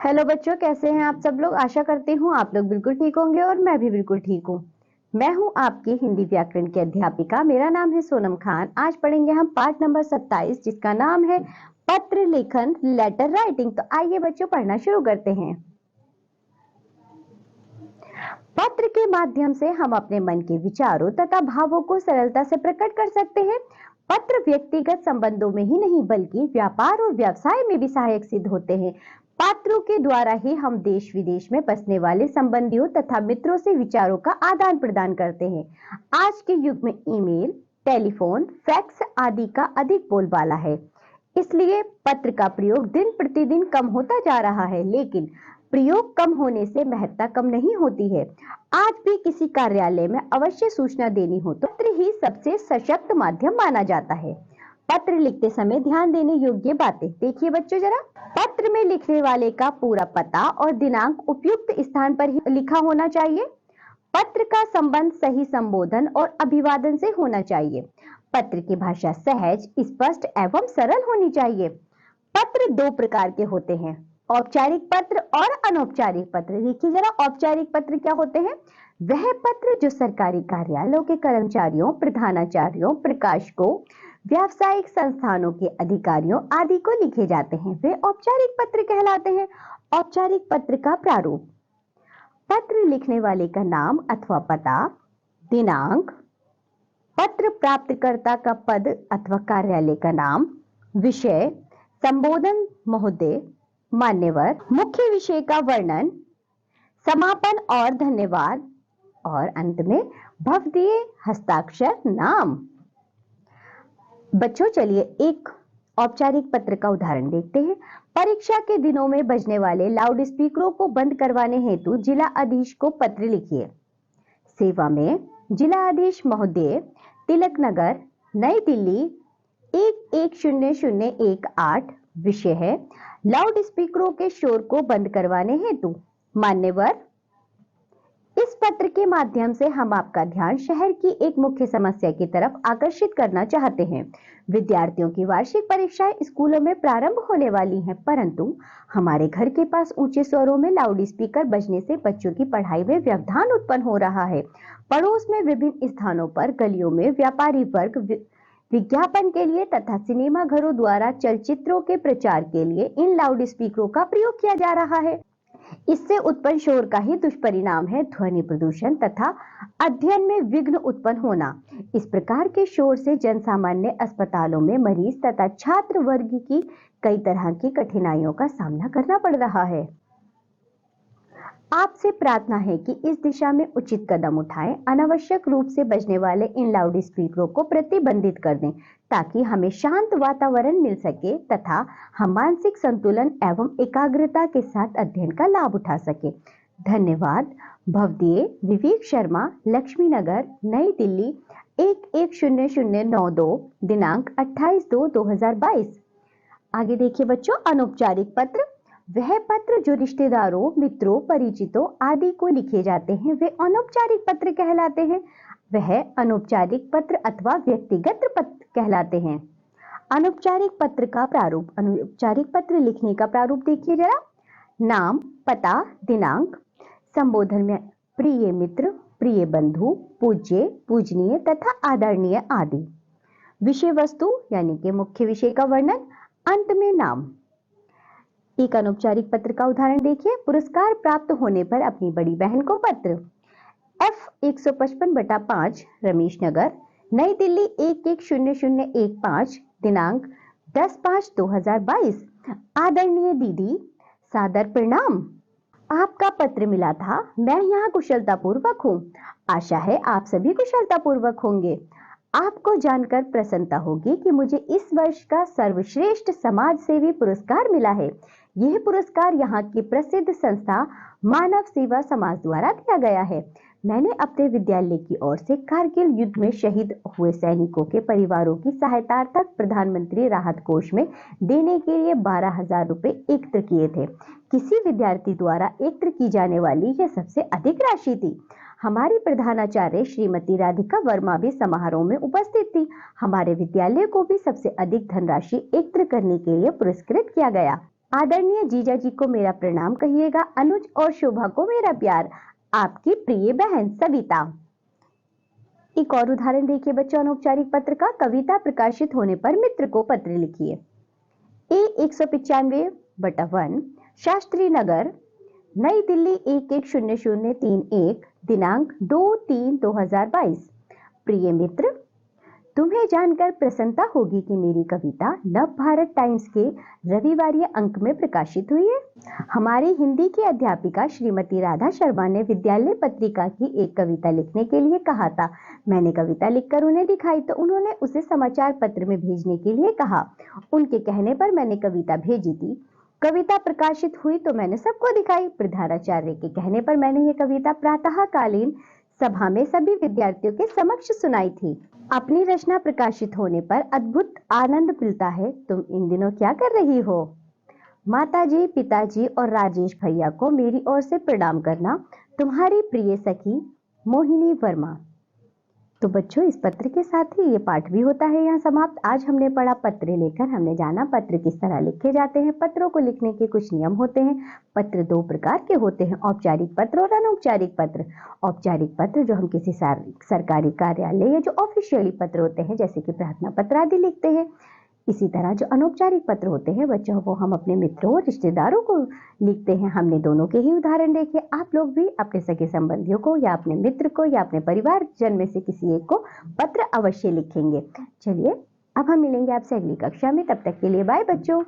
Hello बच्चों, कैसे हैं आप सब लोग। आशा करती हूँ आप लोग बिल्कुल ठीक होंगे और मैं भी बिल्कुल ठीक हूँ। मैं हूँ आपकी हिंदी व्याकरण की अध्यापिका। मेरा नाम है सोनम खान। आज पढ़ेंगे हम पाठ नंबर 27 जिसका नाम है पत्र लेखन, लेटर राइटिंग। तो आइए बच्चों पढ़ना शुरू करते हैं। पत्र के माध्यम से हम अपने मन के विचारों तथा भावों को सरलता से प्रकट कर सकते हैं। पत्र व्यक्तिगत संबंधों में ही नहीं बल्कि व्यापार और व्यवसाय में भी सहायक सिद्ध होते हैं। पत्रों के द्वारा ही हम देश विदेश में बसने वाले संबंधियों तथा मित्रों से विचारों का आदान प्रदान करते हैं। आज के युग में ईमेल, टेलीफोन, फैक्स आदि का अधिक बोलबाला है, इसलिए पत्र का प्रयोग दिन प्रतिदिन कम होता जा रहा है। लेकिन प्रयोग कम होने से महत्ता कम नहीं होती है। आज भी किसी कार्यालय में अवश्य सूचना देनी हो तो पत्र ही सबसे सशक्त माध्यम माना जाता है। पत्र लिखते समय ध्यान देने योग्य बातें देखिए बच्चों जरा। पत्र में लिखने वाले का पूरा पता और दिनांक उपयुक्त स्थान पर ही लिखा होना चाहिए। पत्र का संबंध सही संबोधन और अभिवादन से होना चाहिए। पत्र की भाषा सहज, स्पष्ट एवं सरल होनी चाहिए। पत्र दो प्रकार के होते हैं, औपचारिक पत्र और अनौपचारिक पत्र। देखिए जरा, औपचारिक पत्र क्या होते हैं। वह पत्र जो सरकारी कार्यालयों के कर्मचारियों, प्रधानाचार्यों, प्रकाशकों, व्यावसायिक संस्थानों के अधिकारियों आदि को लिखे जाते हैं, वे औपचारिक पत्र कहलाते हैं। औपचारिक पत्र का प्रारूप: पत्र लिखने वाले का नाम अथवा पता, दिनांक, पत्र प्राप्तकर्ता का पद अथवा कार्यालय का नाम, विषय, संबोधन महोदय, मान्यवर, मुख्य विषय का वर्णन, समापन और धन्यवाद, और अंत में भवदीय हस्ताक्षर नाम। बच्चों चलिए एक औपचारिक पत्र का उदाहरण देखते हैं। परीक्षा के दिनों में बजने वाले लाउड स्पीकरों को बंद करवाने हेतु जिलाधीश को पत्र लिखिए। सेवा में जिलाधीश महोदय, तिलक नगर, नई दिल्ली 110018। विषय है लाउड स्पीकरों के शोर को बंद करवाने हेतु। मान्यवर, इस पत्र के माध्यम से हम आपका ध्यान शहर की एक मुख्य समस्या की तरफ आकर्षित करना चाहते हैं। विद्यार्थियों की वार्षिक परीक्षाएं स्कूलों में प्रारंभ होने वाली हैं, परंतु हमारे घर के पास ऊंचे स्वरों में लाउड स्पीकर बजने से बच्चों की पढ़ाई में व्यवधान उत्पन्न हो रहा है। पड़ोस में विभिन्न स्थानों पर, गलियों में व्यापारी वर्ग विज्ञापन के लिए तथा सिनेमा घरों द्वारा चलचित्रों के प्रचार के लिए इन लाउड स्पीकरों का प्रयोग किया जा रहा है। इससे उत्पन्न शोर का ही दुष्परिणाम है ध्वनि प्रदूषण तथा अध्ययन में विघ्न उत्पन्न होना। इस प्रकार के शोर से जनसामान्य, अस्पतालों में मरीज तथा छात्र वर्ग की कई तरह की कठिनाइयों का सामना करना पड़ रहा है। आपसे प्रार्थना है कि इस दिशा में उचित कदम उठाएं। अनावश्यक रूप से बजने वाले इन लाउड स्पीकरों को प्रतिबंधित कर दें ताकि हमें शांत वातावरण मिल सके तथा हम मानसिक संतुलन एवं एकाग्रता के साथ अध्ययन का लाभ उठा सके। धन्यवाद। भवदीय विवेक शर्मा, लक्ष्मी नगर, नई दिल्ली 110092। दिनांक 28/2/2022। आगे देखिए बच्चों, अनौपचारिक पत्र। वह पत्र जो रिश्तेदारों, मित्रों, परिचितों आदि को लिखे जाते हैं वे अनौपचारिक पत्र कहलाते हैं। वह अनौपचारिक पत्र अथवा व्यक्तिगत पत्र कहलाते हैं। अनौपचारिक पत्र का प्रारूप: अनौपचारिक पत्र लिखने का प्रारूप देखिए जरा। नाम, पता, दिनांक, संबोधन में प्रिय मित्र, प्रिय बंधु, पूज्य, पूजनीय तथा आदरणीय आदि। विषय वस्तु यानी कि मुख्य विषय का वर्णन, अंत में नाम। एक अनौपचारिक पत्र का उदाहरण देखिए। पुरस्कार प्राप्त होने पर अपनी बड़ी बहन को पत्र। F 155/5, रमेश नगर, नई दिल्ली 110015। दिनांक 10/5/2022। आदरणीय दीदी, सादर प्रणाम। आपका पत्र मिला था, मैं यहाँ कुशलतापूर्वक हूँ। आशा है आप सभी कुशलतापूर्वक होंगे। आपको जानकर प्रसन्नता होगी कि मुझे इस वर्ष का सर्वश्रेष्ठ समाज सेवी पुरस्कार मिला है। यह पुरस्कार यहाँ की प्रसिद्ध संस्था मानव सेवा समाज द्वारा दिया गया है। मैंने अपने विद्यालय की ओर से कारगिल युद्ध में शहीद हुए सैनिकों के परिवारों की सहायतार्थ प्रधानमंत्री राहत कोष में देने के लिए 12,000 रुपए एकत्र किए थे। किसी विद्यार्थी द्वारा एकत्र की जाने वाली यह सबसे अधिक राशि थी। हमारी प्रधानाचार्य श्रीमती राधिका वर्मा भी समारोह में उपस्थित थी। हमारे विद्यालय को भी सबसे अधिक धनराशि एकत्र करने के लिए पुरस्कृत किया गया। आदरणीय जीजा जी को मेरा प्रणाम कहिएगा। अनुज और शोभा को मेरा प्यार। आपकी प्रिय बहन सविता। एक और उदाहरण देखिए बच्चों अनौपचारिक पत्र का। कविता प्रकाशित होने पर मित्र को पत्र लिखिए। ए 195/1 शास्त्री नगर, नई दिल्ली 110031, दिनांक 2/3/2022। प्रिय मित्र, तुम्हें जानकर प्रसन्नता होगी कि मेरी कविता नव भारत टाइम्स के रविवारीय अंक में प्रकाशित हुई है। हमारी हिंदी की अध्यापिका श्रीमती राधा शर्मा ने विद्यालय पत्रिका की एक कविता लिखने के लिए कहा था। मैंने कविता लिखकर उन्हें दिखाई तो उन्होंने उसे समाचार पत्र में भेजने के लिए कहा। उनके कहने पर मैंने कविता भेजी थी। कविता प्रकाशित हुई तो मैंने सबको दिखाई। प्रधानाचार्य के कहने पर मैंने ये कविता प्रातःकालीन सभा में सभी विद्यार्थियों के समक्ष सुनाई थी। अपनी रचना प्रकाशित होने पर अद्भुत आनंद मिलता है। तुम इन दिनों क्या कर रही हो? माताजी, पिताजी और राजेश भैया को मेरी ओर से प्रणाम करना। तुम्हारी प्रिय सखी मोहिनी वर्मा। तो बच्चों इस पत्र के साथ ही ये पाठ भी होता है यहाँ समाप्त। आज हमने पढ़ा पत्र लेकर। हमने जाना पत्र किस तरह लिखे जाते हैं। पत्रों को लिखने के कुछ नियम होते हैं। पत्र दो प्रकार के होते हैं, औपचारिक पत्र और अनौपचारिक पत्र। औपचारिक पत्र जो हम किसी सरकारी कार्यालय या जो ऑफिशियली पत्र होते हैं जैसे कि प्रार्थना पत्र आदि लिखते हैं। इसी तरह जो अनौपचारिक पत्र होते हैं बच्चों वो हम अपने मित्रों और रिश्तेदारों को लिखते हैं। हमने दोनों के ही उदाहरण देखे। आप लोग भी अपने सगे संबंधियों को या अपने मित्र को या अपने परिवार जन में से किसी एक को पत्र अवश्य लिखेंगे। चलिए अब हम मिलेंगे आपसे अगली कक्षा में। तब तक के लिए बाय बच्चों।